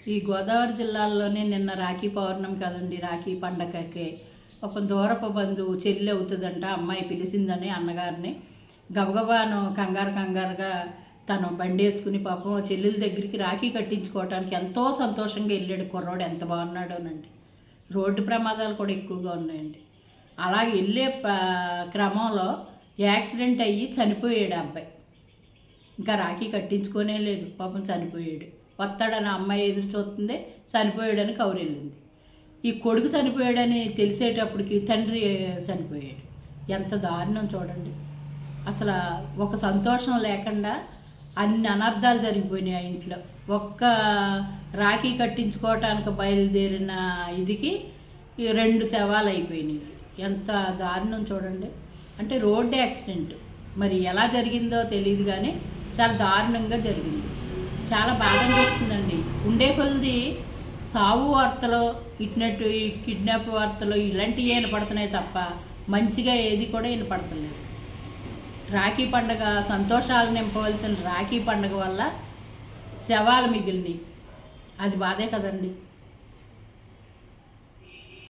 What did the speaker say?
ఈ గోదావరి జిల్లాలోనే నిన్న రాఖీ పౌర్ణమి కదండి. రాఖీ పండగకి ఒక దూరపు బంధువు చెల్లి అవుతుందంట, అమ్మాయి పిలిచిందని అన్నగారిని గబగబాను కంగారుగా తను బండి వేసుకుని పాపం చెల్లెల దగ్గరికి రాఖీ కట్టించుకోవడానికి ఎంతో సంతోషంగా వెళ్ళాడు కుర్రోడు. ఎంత బాగున్నాడోనండి. రోడ్డు ప్రమాదాలు కూడా ఎక్కువగా ఉన్నాయండి. అలా వెళ్ళే క్రమంలో యాక్సిడెంట్ అయ్యి చనిపోయాడు అబ్బాయి. ఇంకా రాఖీ కట్టించుకోనే లేదు, పాపం చనిపోయాడు. వస్తాడని అమ్మాయి ఎదురు చూస్తుంది, చనిపోయాడని కౌరెళ్ళింది. ఈ కొడుకు చనిపోయాడని తెలిసేటప్పటికి తండ్రి చనిపోయాడు. ఎంత దారుణం చూడండి. అసలు ఒక సంతోషం లేకుండా అన్ని అనర్థాలు జరిగిపోయినాయి ఆ ఇంట్లో. ఒక్క రాఖీ కట్టించుకోవటానికి బయలుదేరిన ఇదికి 2 శవాలు అయిపోయినాయి. ఎంత దారుణం చూడండి. అంటే రోడ్డు యాక్సిడెంట్ మరి ఎలా జరిగిందో తెలియదు, కానీ చాలా దారుణంగా జరిగింది. చాలా బాధ అనిపిస్తుందండి. ఉండే కొలది సావు వార్తలు ఇట్నట్టు కిడ్నాప్ వార్తలు ఇలాంటివి వినపడుతున్నాయి తప్ప మంచిగా ఏది కూడా వినపడతలేదు. రాఖీ పండగ సంతోషాలు నింపవలసిన రాఖీ పండగ వల్ల శవాలు మిగిలినాయి. అది బాధే కదండి.